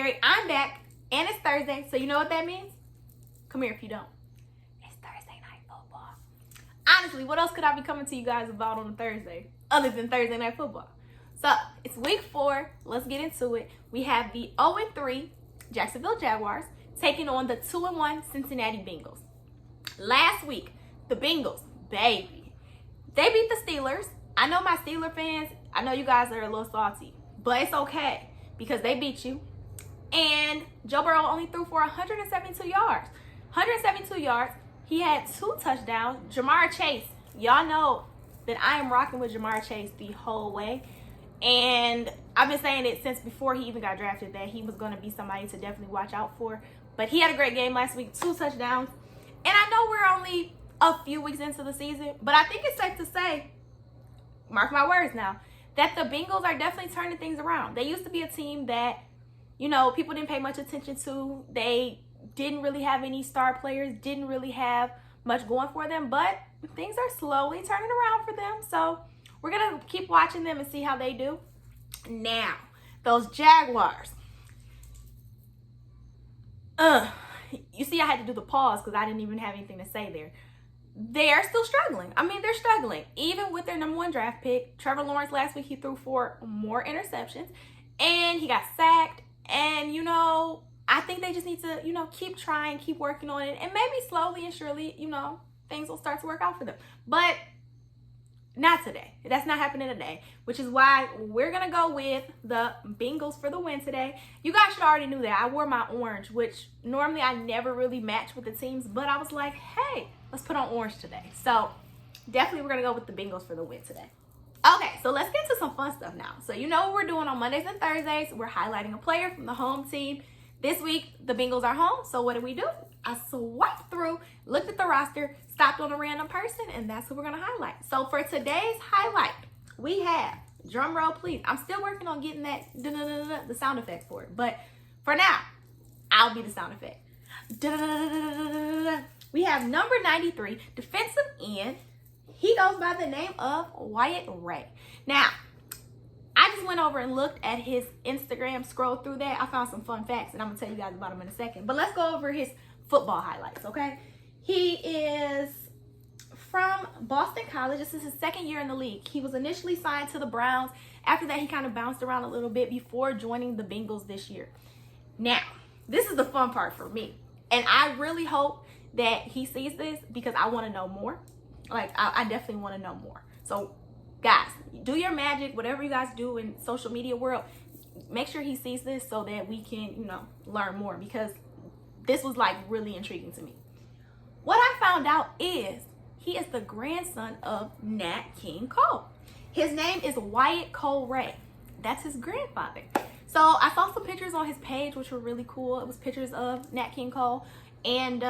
Arie. I'm back, and it's Thursday, so you know what that means? Come here if you don't. It's Thursday night football. Honestly, what else could I be coming to you guys about on a Thursday other than Thursday night football? So, it's week 4. Let's get into it. We have the 0-3 Jacksonville Jaguars taking on the 2-1 Cincinnati Bengals. Last week, the Bengals, baby, they beat the Steelers. I know my Steeler fans, I know you guys are a little salty, but it's okay because they beat you. And Joe Burrow only threw for 172 yards. 172 yards. He had 2 touchdowns. Jamar Chase, y'all know that I am rocking with Jamar Chase the whole way. And I've been saying it since before he even got drafted that he was going to be somebody to definitely watch out for. But he had a great game last week, 2 touchdowns. And I know we're only a few weeks into the season, but I think it's safe to say, mark my words now, that the Bengals are definitely turning things around. They used to be a team that, you know, people didn't pay much attention to. They didn't really have any star players, didn't really have much going for them, but things are slowly turning around for them. So we're going to keep watching them and see how they do. Now, those Jaguars. You see, I had to do the pause because I didn't even have anything to say there. They're still struggling. I mean, they're struggling. Even with their number 1 draft pick, Trevor Lawrence last week, he threw for more interceptions. And he got sacked. And, you know, I think they just need to, you know, keep trying, keep working on it. And maybe slowly and surely, you know, things will start to work out for them. But not today. That's not happening today, which is why we're going to go with the Bengals for the win today. You guys should already knew that. I wore my orange, which normally I never really match with the teams, but I was like, hey, let's put on orange today. So definitely we're going to go with the Bengals for the win today. Okay, so let's get to some fun stuff now. So you know what we're doing on Mondays and Thursdays. We're highlighting a player from the home team. This week, the Bengals are home, so what do? I swiped through, looked at the roster, stopped on a random person, and that's who we're going to highlight. So for today's highlight, we have, drum roll please, I'm still working on getting that, the sound effect for it, but for now, I'll be the sound effect. We have number 93, defensive end. He goes by the name of Wyatt Ray. Now, I just went over and looked at his Instagram, scrolled through that. I found some fun facts, and I'm going to tell you guys about him in a second. But let's go over his football highlights, okay? He is from Boston College. This is his 2nd year in the league. He was initially signed to the Browns. After that, he kind of bounced around a little bit before joining the Bengals this year. Now, this is the fun part for me. And I really hope that he sees this because I want to know more. Like, I definitely want to know more. So, guys, do your magic, whatever you guys do in social media world, make sure he sees this so that we can, you know, learn more because this was like really intriguing to me. What I found out is he is the grandson of Nat King Cole. His name is Wyatt Cole Ray. That's his grandfather. So I saw some pictures on his page, which were really cool. It was pictures of Nat King Cole. And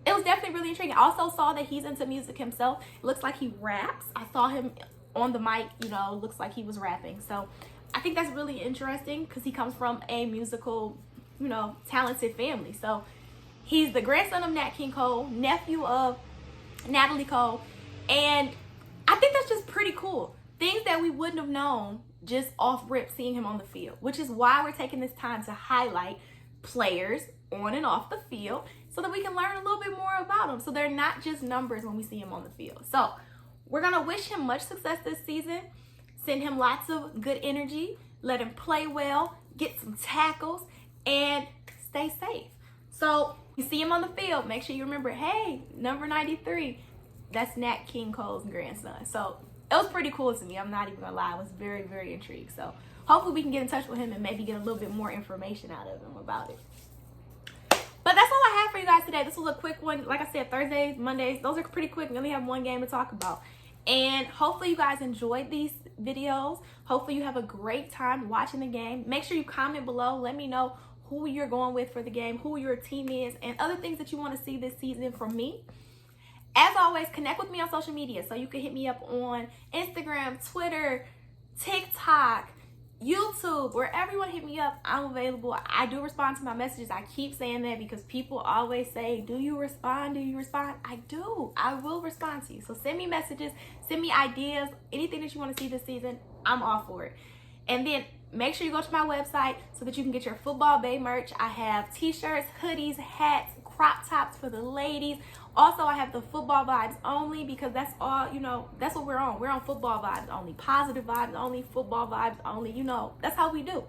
it was definitely really intriguing. I also saw that he's into music himself. It looks like he raps. I saw him on the mic, you know, looks like he was rapping. So I think that's really interesting because he comes from a musical, you know, talented family. So he's the grandson of Nat King Cole, nephew of Natalie Cole. And I think that's just pretty cool. Things that we wouldn't have known just off rip seeing him on the field, which is why we're taking this time to highlight players on and off the field so that we can learn a little bit more about them. So they're not just numbers when we see him on the field. So we're going to wish him much success this season, send him lots of good energy, let him play well, get some tackles, and stay safe. So you see him on the field, make sure you remember, hey, number 93, that's Nat King Cole's grandson. So it was pretty cool to me. I'm not even going to lie. I was very, very intrigued. So hopefully we can get in touch with him and maybe get a little bit more information out of him about it. But that's all I have for you guys today. This was a quick one. Like I said, Thursdays, Mondays, those are pretty quick. We only have one game to talk about. And hopefully you guys enjoyed these videos. Hopefully you have a great time watching the game. Make sure you comment below. Let me know who you're going with for the game, who your team is, and other things that you want to see this season from me. As always, connect with me on social media. So you can hit me up on Instagram, Twitter, TikTok, YouTube, wherever you want to hit me up, I'm available. I do respond to my messages. I keep saying that because people always say, do you respond? Do you respond? I do. I will respond to you. So send me messages, send me ideas, anything that you want to see this season, I'm all for it. And then make sure you go to my website so that you can get your Football Bay merch. I have t-shirts, hoodies, hats, crop tops for the ladies. Also, I have the football vibes only, because that's all, you know, that's what we're on. We're on football vibes only, positive vibes only, football vibes only, you know, that's how we do.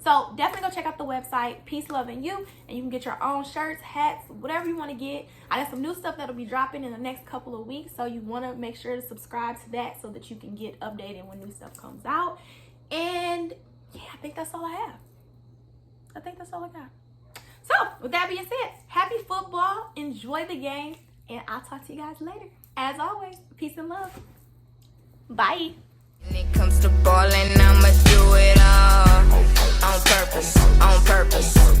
So definitely go check out the website, Peace, Love, and You, and you can get your own shirts, hats, whatever you want to get. I got some new stuff that'll be dropping in the next couple of weeks, so you want to make sure to subscribe to that so that you can get updated when new stuff comes out. And yeah, I think that's all I have. I think that's all I got. So with that being said, happy football, enjoy the game, and I'll talk to you guys later. As always, peace and love. Bye. When it comes to ballin', I'ma do it all on purpose, on purpose.